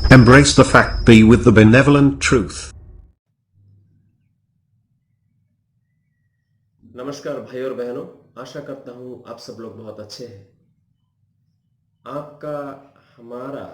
Embrace the fact, be with the benevolent truth. नमस्कार भाई और बहनों, आशा करता हूँ आप सब लोग बहुत अच्छे हैं। आपका हमारा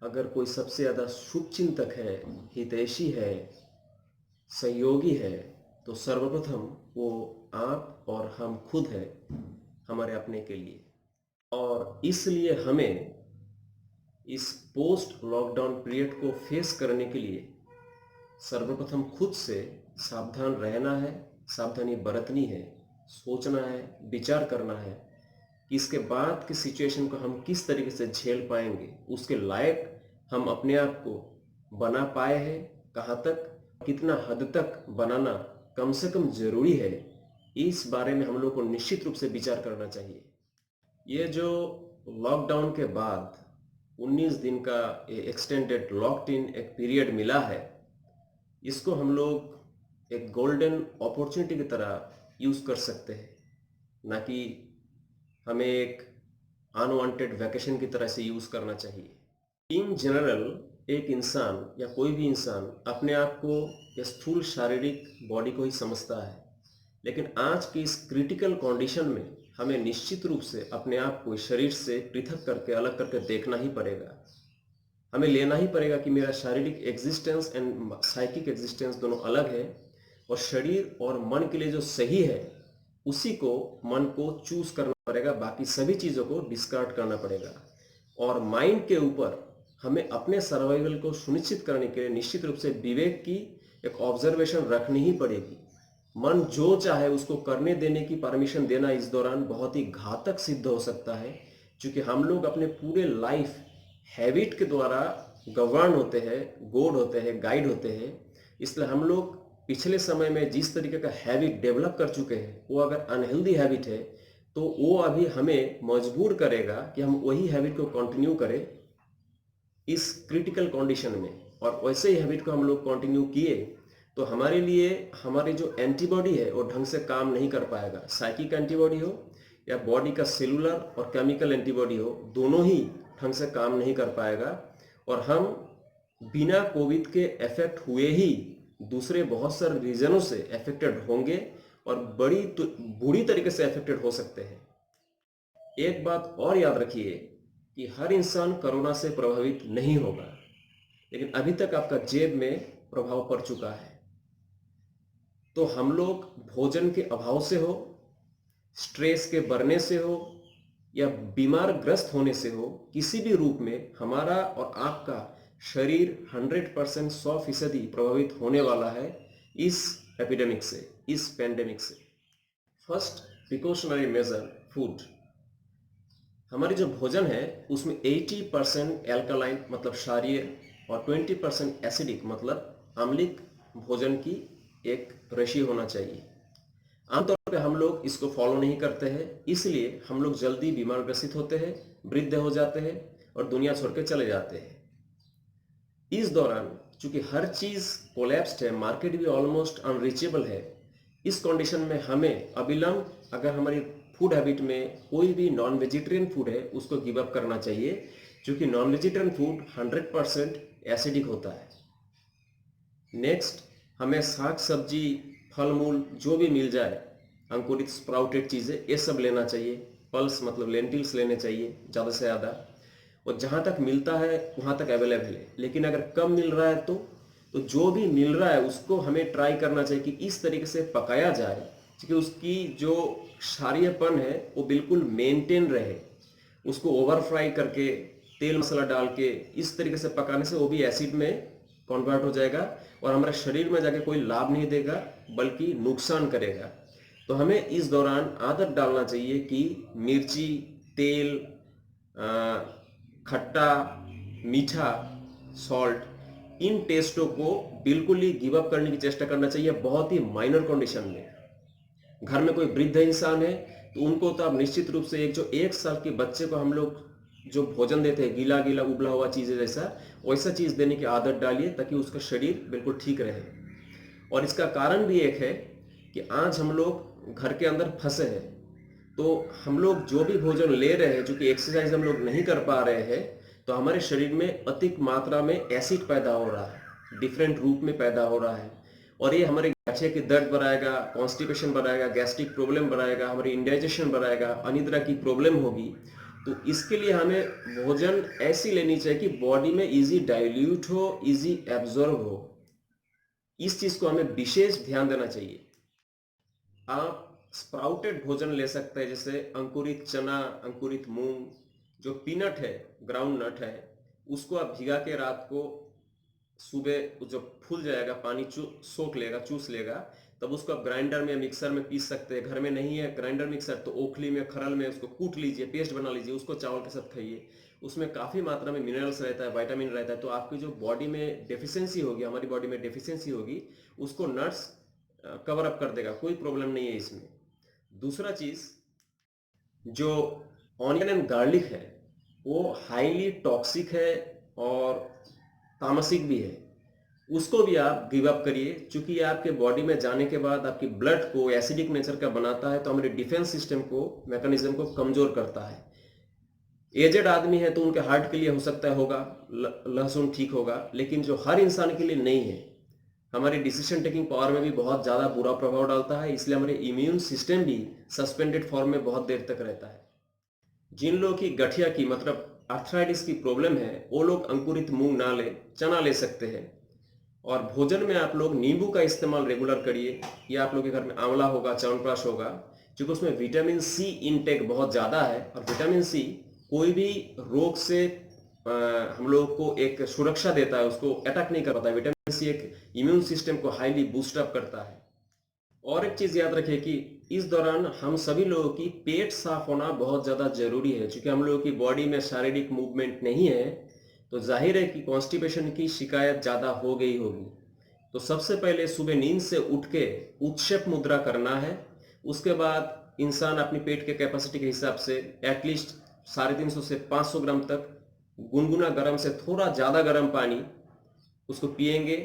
अगर कोई सबसे ज़्यादा शुभचिंतक है, हितैषी है, सहयोगी है, तो सर्वप्रथम वो आप और हम खुद है हमारे अपने के लिए। और इसलिए हमें इस पोस्ट लॉकडाउन पीरियड को फेस करने के लिए सर्वप्रथम खुद से सावधान रहना है, सावधानी बरतनी है, सोचना है, विचार करना है कि इसके बाद की सिचुएशन को हम किस तरीके से झेल पाएंगे, उसके लायक हम अपने आप को बना पाए हैं, कहाँ तक, कितना हद तक बनाना कम से कम जरूरी है, इस बारे में हम लोग को निश्चित रूप से विचार करना चाहिए। ये जो लॉकडाउन के बाद 19 दिन का एक्सटेंडेड लॉक्ड इन एक पीरियड मिला है, इसको हम लोग एक गोल्डन अपॉर्चुनिटी की तरह यूज़ कर सकते हैं, ना कि हमें एक अनवांटेड वैकेशन की तरह से यूज़ करना चाहिए। इन जनरल एक इंसान या कोई भी इंसान अपने आप को या स्थूल शारीरिक बॉडी को ही समझता है, लेकिन आज की इस क्रिटिकल कंडीशन में हमें निश्चित रूप से अपने आप को शरीर से पृथक करके, अलग करके देखना ही पड़ेगा। हमें लेना ही पड़ेगा कि मेरा शारीरिक एग्जिस्टेंस एंड साइकिक एग्जिस्टेंस दोनों अलग है, और शरीर और मन के लिए जो सही है उसी को, मन को चूज करना पड़ेगा, बाकी सभी चीज़ों को डिस्कार्ड करना पड़ेगा। और माइंड के ऊपर हमें अपने सर्वाइवल को सुनिश्चित करने के लिए निश्चित रूप से विवेक की एक ऑब्जर्वेशन रखनी ही पड़ेगी। मन जो चाहे उसको करने देने की परमिशन देना इस दौरान बहुत ही घातक सिद्ध हो सकता है, क्योंकि हम लोग अपने पूरे लाइफ हैबिट के द्वारा गवर्न होते हैं, गोड होते हैं, गाइड होते हैं। इसलिए हम लोग पिछले समय में जिस तरीके का हैबिट डेवलप कर चुके हैं, वो अगर अनहेल्दी हैबिट है तो वो अभी हमें मजबूर करेगा कि हम वही हैबिट को कंटिन्यू करें इस क्रिटिकल कंडीशन में। और वैसे ही हैबिट को हम लोग कंटिन्यू किए तो हमारे लिए हमारी जो एंटीबॉडी है वो ढंग से काम नहीं कर पाएगा। साइकिक एंटीबॉडी हो या बॉडी का सेलुलर और केमिकल एंटीबॉडी हो, दोनों ही ढंग से काम नहीं कर पाएगा, और हम बिना कोविड के इफेक्ट हुए ही दूसरे बहुत सारे रीजनों से अफेक्टेड होंगे और बड़ी बुरी तरीके से अफेक्टेड हो सकते हैं। एक बात और याद रखिए कि हर इंसान कोरोना से प्रभावित नहीं होगा, लेकिन अभी तक आपका जेब में प्रभाव पड़ चुका है। तो हम लोग भोजन के अभाव से हो, स्ट्रेस के बढ़ने से हो, या बीमार ग्रस्त होने से हो, किसी भी रूप में हमारा और आपका शरीर 100% 100% प्रभावित होने वाला है इस एपिडेमिक से, इस पेंडेमिक से। First precautionary major, food. हमारी जो भोजन है उसमें 80% एल्कालाइन मतलब क्षारीय और 20% एसिडिक मतलब अम्लिक भोजन की एक रेशियो होना चाहिए। आमतौर पर हम लोग इसको फॉलो नहीं करते हैं, इसलिए हम लोग जल्दी बीमार ग्रसित होते हैं, वृद्ध हो जाते हैं और दुनिया छोड़ के चले जाते हैं। इस दौरान चूंकि हर चीज कोलैप्स्ड है, मार्केट भी ऑलमोस्ट अनरीचेबल है, इस कंडीशन में हमें अविलंब अगर हमारी फूड हैबिट में कोई भी नॉन वेजिटेरियन फूड है उसको गिव अप करना चाहिए, क्योंकि नॉन वेजिटेरियन फूड 100% एसिडिक होता है। नेक्स्ट, हमें साग सब्जी, फल मूल जो भी मिल जाए, अंकुरित स्प्राउटेड चीज़ें, ये सब लेना चाहिए। पल्स मतलब लेंटिल्स लेने चाहिए ज़्यादा से ज़्यादा, और जहाँ तक मिलता है वहाँ तक अवेलेबल है। लेकिन अगर कम मिल रहा है तो जो भी मिल रहा है उसको हमें ट्राई करना चाहिए कि इस तरीके से पकाया जाए कि उसकी जो क्षारीयपन है वो बिल्कुल मेंटेन रहे। उसको ओवर फ्राई करके तेल मसाला डाल के इस तरीके से पकाने से वो भी एसिड में कन्वर्ट हो जाएगा और हमारे शरीर में जाके कोई लाभ नहीं देगा बल्कि नुकसान करेगा। तो हमें इस दौरान आदत डालना चाहिए कि मिर्ची, तेल, खट्टा, मीठा, सॉल्ट, इन टेस्टों को बिल्कुल ही गिव अप करने की चेष्टा करना चाहिए, बहुत ही माइनर कंडीशन में। घर में कोई वृद्ध इंसान है तो उनको तो आप निश्चित रूप से जो 1 साल के बच्चे को हम लोग जो भोजन देते हैं, गीला गीला उबला हुआ चीज़ें जैसा, वैसा चीज़ देने की आदत डालिए ताकि उसका शरीर बिल्कुल ठीक रहे। और इसका कारण भी एक है कि आज हम लोग घर के अंदर फंसे हैं, तो हम लोग जो भी भोजन ले रहे हैं, चूंकि एक्सरसाइज हम लोग नहीं कर पा रहे हैं, तो हमारे शरीर में अधिक मात्रा में एसिड पैदा हो रहा है, डिफरेंट रूप में पैदा हो रहा है, और ये हमारे गठिया के दर्द बढ़ाएगा, कॉन्स्टिपेशन बढ़ाएगा, गैस्ट्रिक प्रॉब्लम बढ़ाएगा, हमारी इंडाइजेशन बढ़ाएगा, अनिद्रा की प्रॉब्लम होगी। तो इसके लिए हमें भोजन ऐसी लेनी चाहिए कि बॉडी में इजी डाइल्यूट हो, इजी एब्जॉर्ब हो। इस चीज को हमें विशेष ध्यान देना चाहिए। आप स्प्राउटेड भोजन ले सकते हैं, जैसे अंकुरित चना, अंकुरित मूंग, जो पीनट है, ग्राउंड नट है, उसको आप भिगा के रात को सुबह जब फूल जाएगा, पानी सोख लेगा, चूस लेगा, तब उसको आप ग्राइंडर में, मिक्सर में पीस सकते हैं। घर में नहीं है ग्राइंडर मिक्सर तो ओखली में, खरल में उसको कूट लीजिए, पेस्ट बना लीजिए, उसको चावल के साथ खाइए। उसमें काफ़ी मात्रा में मिनरल्स रहता है, विटामिन रहता है, तो आपकी जो बॉडी में डेफिशिएंसी होगी, हमारी बॉडी में डेफिशिएंसी होगी, उसको नट्स कवर अप कर देगा, कोई प्रॉब्लम नहीं है इसमें। दूसरा चीज़, जो ऑनियन एंड गार्लिक है वो हाईली टॉक्सिक है और तामसिक भी है, उसको भी आप गिव अप करिए, क्योंकि ये आपके बॉडी में जाने के बाद आपकी ब्लड को एसिडिक नेचर का बनाता है, तो हमारे डिफेंस सिस्टम को, मैकेनिज्म को कमजोर करता है। एजेड आदमी है तो उनके हार्ट के लिए हो सकता है होगा लहसुन ठीक होगा, लेकिन जो हर इंसान के लिए नहीं है। हमारी डिसीजन टेकिंग पावर में भी बहुत ज़्यादा बुरा प्रभाव डालता है, इसलिए हमारे इम्यून सिस्टम भी सस्पेंडेड फॉर्म में बहुत देर तक रहता है। जिन लोगों की गठिया की, मतलब आर्थराइटिस की प्रॉब्लम है, वो लोग अंकुरित मूंग ना ले, चना ले सकते हैं। और भोजन में आप लोग नींबू का इस्तेमाल रेगुलर करिए, या आप लोग के घर में आंवला होगा, च्यवनप्राश होगा, क्योंकि उसमें विटामिन सी इनटेक बहुत ज़्यादा है, और विटामिन सी कोई भी रोग से हम लोग को एक सुरक्षा देता है, उसको अटैक नहीं कर पाता है। विटामिन सी एक इम्यून सिस्टम को हाईली बूस्ट अप करता है। और एक चीज़ याद रखिए कि इस दौरान हम सभी लोगों की पेट साफ होना बहुत ज़्यादा जरूरी है, क्योंकि हम लोगों की बॉडी में शारीरिक मूवमेंट नहीं है, तो जाहिर है कि कॉन्स्टिपेशन की शिकायत ज़्यादा हो गई होगी। तो सबसे पहले सुबह नींद से उठ के उत्क्षेप मुद्रा करना है। उसके बाद इंसान अपनी पेट के कैपेसिटी के हिसाब से एटलीस्ट 350 से 500 ग्राम तक गुनगुना गर्म से थोड़ा ज़्यादा गर्म पानी उसको पिएंगे,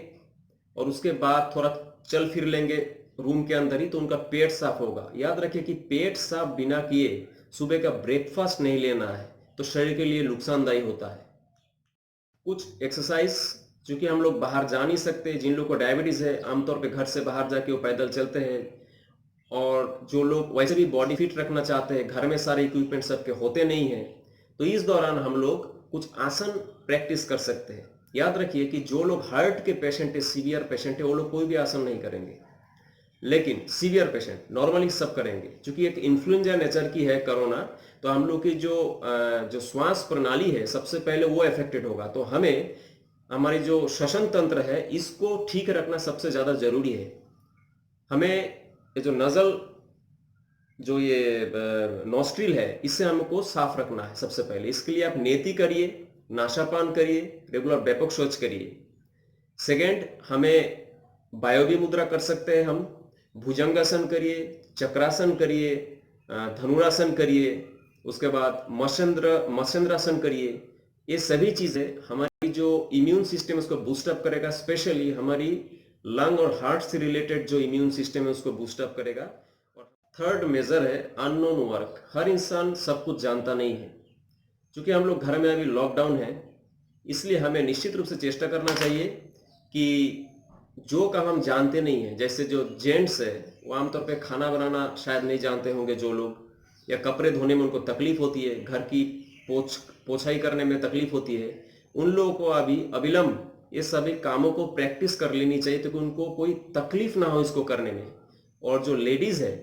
और उसके बाद थोड़ा चल फिर लेंगे रूम के अंदर ही, तो उनका पेट साफ होगा। याद रखिए कि पेट साफ बिना किए सुबह का ब्रेकफास्ट नहीं लेना है, तो शरीर के लिए नुकसानदायी होता है। कुछ एक्सरसाइज, चूंकि हम लोग बाहर जा नहीं सकते, जिन लोग को डायबिटीज़ है आमतौर पे घर से बाहर जाके वो पैदल चलते हैं, और जो लोग वैसे भी बॉडी फिट रखना चाहते हैं, घर में सारे इक्विपमेंट सबके होते नहीं हैं, तो इस दौरान हम लोग कुछ आसन प्रैक्टिस कर सकते हैं। याद रखिए कि जो लोग हार्ट के पेशेंट है, सीवियर पेशेंट है, वो लोग कोई भी आसन नहीं करेंगे, लेकिन सीवियर पेशेंट नॉर्मली सब करेंगे। क्योंकि एक इन्फ्लुएंजा नेचर की है कोरोना, तो हम लोग की जो श्वास प्रणाली है सबसे पहले वो अफेक्टेड होगा, तो हमें हमारी जो श्वसन तंत्र है इसको ठीक रखना सबसे ज़्यादा जरूरी है। हमें ये जो नज़ल, जो ये नॉस्ट्रिल है, इसे हमको साफ रखना है सबसे पहले। इसके लिए आप नेति करिए, नाशापान करिए, रेगुलर व्यापक शौच करिए। सेकेंड, हमें वायव्य मुद्रा कर सकते हैं, हम भुजंगासन करिए, चक्रासन करिए, धनुरासन करिए, उसके बाद मत्स्येंद्रासन करिए। ये सभी चीज़ें हमारी जो इम्यून सिस्टम है उसको बूस्टअप करेगा, स्पेशली हमारी लंग और हार्ट से रिलेटेड जो इम्यून सिस्टम है उसको बूस्टअप करेगा। और थर्ड मेजर है अननोन वर्क। हर इंसान सब कुछ जानता नहीं है। क्योंकि हम लोग घर में अभी लॉकडाउन है, इसलिए हमें निश्चित रूप से चेष्टा करना चाहिए कि जो काम हम जानते नहीं हैं, जैसे जो जेंट्स है वो आमतौर पे खाना बनाना शायद नहीं जानते होंगे जो लोग, या कपड़े धोने में उनको तकलीफ होती है, घर की पोछाई करने में तकलीफ होती है, उन लोगों को अभी अविलंब ये सभी कामों को प्रैक्टिस कर लेनी चाहिए, ताकि उनको कोई तकलीफ ना हो इसको करने में। और जो लेडीज है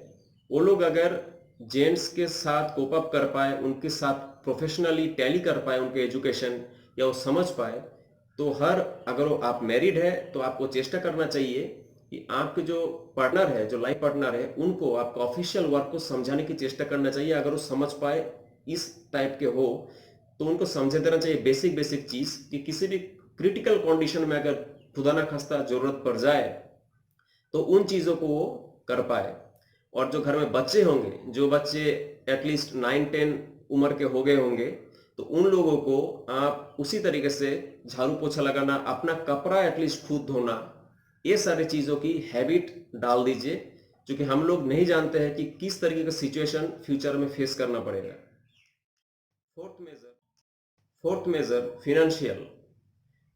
वो लोग अगर जेंट्स के साथ कोप अप कर पाए, उनके साथ प्रोफेशनली टैली कर पाए उनके एजुकेशन, या वो समझ पाए, तो अगर आप मैरिड है तो आपको चेष्टा करना चाहिए कि आपके जो पार्टनर है, जो लाइफ पार्टनर है, उनको आपका ऑफिशियल वर्क को समझाने की चेष्टा करना चाहिए। अगर वो समझ पाए, इस टाइप के हो, तो उनको समझे देना चाहिए बेसिक चीज, कि किसी भी क्रिटिकल कंडीशन में अगर खुदा ना खास्ता जरूरत पड़ जाए तो उन चीजों को वो कर पाए। और जो घर में बच्चे होंगे, जो बच्चे एटलीस्ट 9-10 उम्र के हो गए होंगे, तो उन लोगों को आप उसी तरीके से झाड़ू पोछा लगाना, अपना कपड़ा एटलीस्ट खुद धोना, ये सारी चीज़ों की हैबिट डाल दीजिए, क्योंकि हम लोग नहीं जानते हैं कि किस तरीके का सिचुएशन फ्यूचर में फेस करना पड़ेगा। फोर्थ मेजर फिनेंशियल,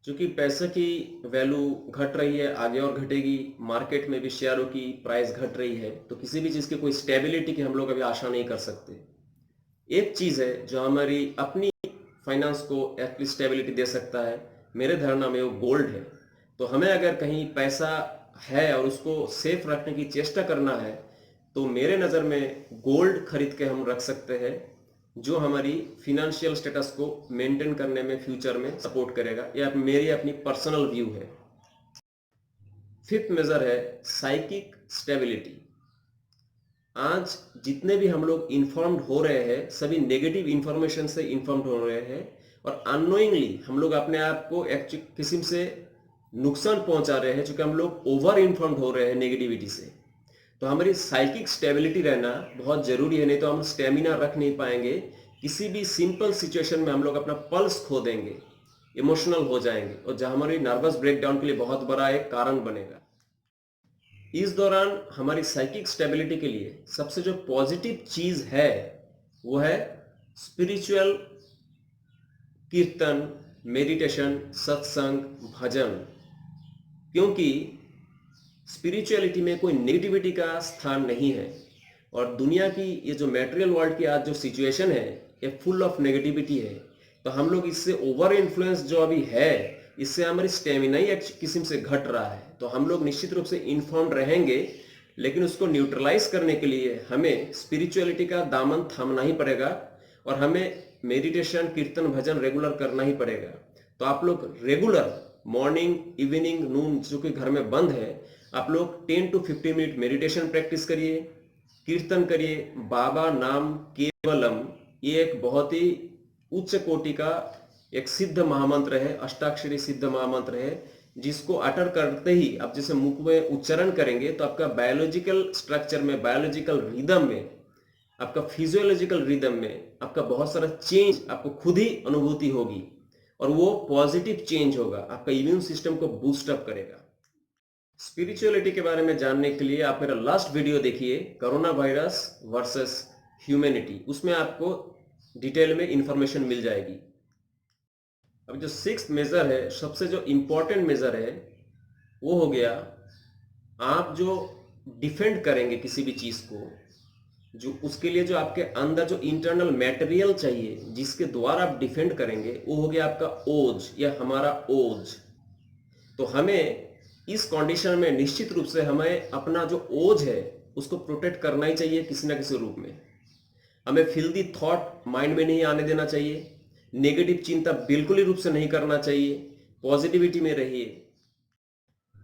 क्योंकि पैसे की वैल्यू घट रही है, आगे और घटेगी, मार्केट में भी शेयरों की प्राइस घट रही है, तो किसी भी चीज़ की कोई स्टेबिलिटी की हम लोग अभी आशा नहीं कर सकते। एक चीज़ है जो हमारी अपनी फाइनेंस को एटलीस्ट स्टेबिलिटी दे सकता है, मेरे धारणा में वो गोल्ड है। तो हमें अगर कहीं पैसा है और उसको सेफ रखने की चेष्टा करना है, तो मेरे नज़र में गोल्ड खरीद के हम रख सकते हैं, जो हमारी फिनेंशियल स्टेटस को मेंटेन करने में फ्यूचर में सपोर्ट करेगा। यह मेरी अपनी पर्सनल व्यू है। फिफ्थ मेजर है साइकिक स्टेबिलिटी। आज जितने भी हम लोग इन्फॉर्म्ड हो रहे हैं, सभी नेगेटिव इंफॉर्मेशन से इन्फॉर्म्ड हो रहे हैं, और अननोइंगली हम लोग अपने आप को एक किस्म से नुकसान पहुंचा रहे हैं, क्योंकि हम लोग ओवर इन्फॉर्म्ड हो रहे हैं नेगेटिविटी से। तो हमारी साइकिक स्टेबिलिटी रहना बहुत जरूरी है, नहीं तो हम स्टेमिना रख नहीं पाएंगे। किसी भी सिंपल सिचुएशन में हम लोग अपना पल्स खो देंगे, इमोशनल हो जाएंगे, और जहां हमारी नर्वस ब्रेकडाउन के लिए बहुत बड़ा एक कारण बनेगा। इस दौरान हमारी साइकिक स्टेबिलिटी के लिए सबसे जो पॉजिटिव चीज है वो है स्पिरिचुअल कीर्तन, मेडिटेशन, सत्संग, भजन। क्योंकि स्पिरिचुअलिटी में कोई नेगेटिविटी का स्थान नहीं है, और दुनिया की ये जो मटेरियल वर्ल्ड की आज जो सिचुएशन है, ये फुल ऑफ नेगेटिविटी है। तो हम लोग इससे ओवर इन्फ्लुएंस जो अभी है, इससे हमारी स्टेमिना ही एक किस्म से घट रहा है। तो हम लोग निश्चित रूप से इन्फॉर्म्ड रहेंगे, लेकिन उसको न्यूट्रलाइज करने के लिए हमें स्पिरिचुअलिटी का दामन थामना ही पड़ेगा, और हमें मेडिटेशन, कीर्तन, भजन रेगुलर करना ही पड़ेगा। तो आप लोग रेगुलर मॉर्निंग, इवनिंग, नून, जो कि घर में बंद है, आप लोग 10 to 15 मिनट मेडिटेशन प्रैक्टिस करिए, कीर्तन करिए। बाबा नाम केवलम, ये एक बहुत ही उच्च कोटि का एक सिद्ध महामंत्र है, अष्टाक्षरी सिद्ध महामंत्र है, जिसको अटर करते ही आप जैसे मुख में उच्चारण करेंगे, तो आपका बायोलॉजिकल स्ट्रक्चर में, बायोलॉजिकल रिदम में, आपका फिजियोलॉजिकल रिदम में आपका बहुत सारा चेंज आपको खुद ही अनुभूति होगी, और वो पॉजिटिव चेंज होगा, आपका इम्यून सिस्टम को बूस्ट अप करेगा। स्पिरिचुअलिटी के बारे में जानने के लिए आप मेरा लास्ट वीडियो देखिए, कोरोना वायरस वर्सेस ह्यूमैनिटी। उसमें आपको डिटेल में इंफॉर्मेशन मिल जाएगी। अब जो सिक्स्थ मेजर है, सबसे जो इंपॉर्टेंट मेजर है, वो हो गया आप जो डिफेंड करेंगे किसी भी चीज को, जो उसके लिए जो आपके अंदर जो इंटरनल मटेरियल चाहिए, जिसके द्वारा आप डिफेंड करेंगे, वो हो गया आपका ओज या हमारा ओज। तो हमें इस कंडीशन में निश्चित रूप से हमें अपना जो ओज है उसको प्रोटेक्ट करना ही चाहिए किसी ना किसी रूप में। हमें फिल्दी थॉट माइंड में नहीं आने देना चाहिए, नेगेटिव चिंता बिल्कुल ही रूप से नहीं करना चाहिए, पॉजिटिविटी में रहिए।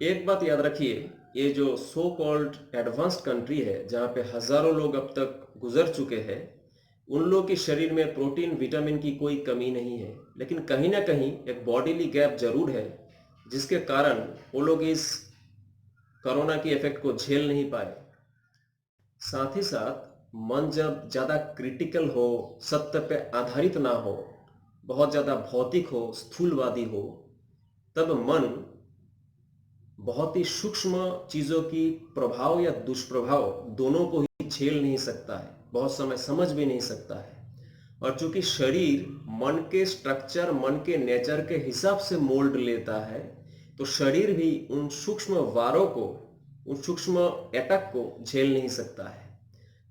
एक बात याद रखिए, ये जो सो कॉल्ड एडवांस्ड कंट्री है, जहाँ पे हजारों लोग अब तक गुजर चुके हैं, उन लोगों के शरीर में प्रोटीन, विटामिन की कोई कमी नहीं है, लेकिन कहीं ना कहीं एक बॉडीली गैप जरूर है, जिसके कारण वो लोग इस कोरोना की इफेक्ट को झेल नहीं पाए। साथ ही साथ मन जब ज्यादा क्रिटिकल हो, सत्य पे आधारित ना हो, बहुत ज्यादा भौतिक हो, स्थूलवादी हो, तब मन बहुत ही सूक्ष्म चीजों की प्रभाव या दुष्प्रभाव दोनों को ही झेल नहीं सकता है, बहुत समय समझ भी नहीं सकता है। और चूंकि शरीर मन के स्ट्रक्चर, मन के नेचर के हिसाब से मोल्ड लेता है, तो शरीर भी उन सूक्ष्म वारों को, उन सूक्ष्म अटैक को झेल नहीं सकता है।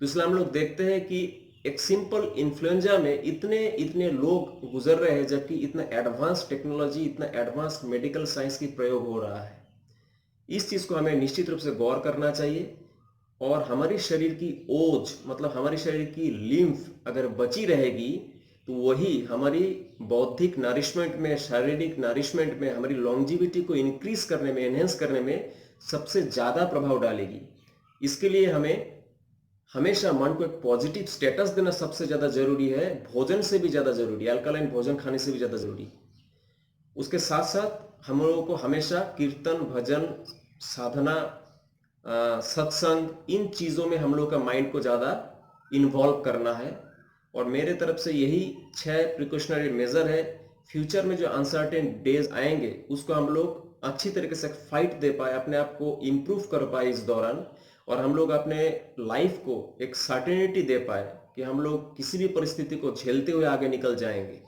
तो इसलिए हम लोग देखते हैं कि एक सिंपल इन्फ्लुएंजा में इतने इतने लोग गुजर रहे हैं, जबकि इतना एडवांस टेक्नोलॉजी, इतना एडवांस मेडिकल साइंस की प्रयोग हो रहा है। इस चीज को हमें निश्चित रूप से गौर करना चाहिए, और हमारे शरीर की ओज, मतलब हमारे शरीर की लिम्फ अगर बची रहेगी, तो वही हमारी बौद्धिक नरिशमेंट में, शारीरिक नरिशमेंट में, हमारी लॉन्जिविटी को इंक्रीज करने में, एनहेंस करने में सबसे ज्यादा प्रभाव डालेगी। इसके लिए हमें हमेशा मन को एक पॉजिटिव स्टेटस देना सबसे ज्यादा जरूरी है, भोजन से भी ज्यादा जरूरी है, अल्कलाइन भोजन खाने से भी ज्यादा जरूरी। उसके साथ साथ हम लोगों को हमेशा कीर्तन, भजन, साधना, सत्संग, इन चीजों में हम लोग का माइंड को ज्यादा इन्वॉल्व करना है। और मेरे तरफ से यही 6 प्रिकॉशनरी मेजर है। फ्यूचर में जो अनसर्टेन डेज आएंगे, उसको हम लोग अच्छी तरीके से फाइट दे पाए, अपने आप को इम्प्रूव कर पाए इस दौरान, और हम लोग अपने लाइफ को एक सर्टेनिटी दे पाए कि हम लोग किसी भी परिस्थिति को झेलते हुए आगे निकल जाएंगे।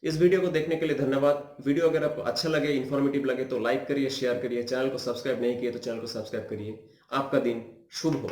इस वीडियो को देखने के लिए धन्यवाद। वीडियो अगर आपको अच्छा लगे, इंफॉर्मेटिव लगे तो लाइक करिए, शेयर करिए। चैनल को सब्सक्राइब नहीं किए तो चैनल को सब्सक्राइब करिए। आपका दिन शुभ हो।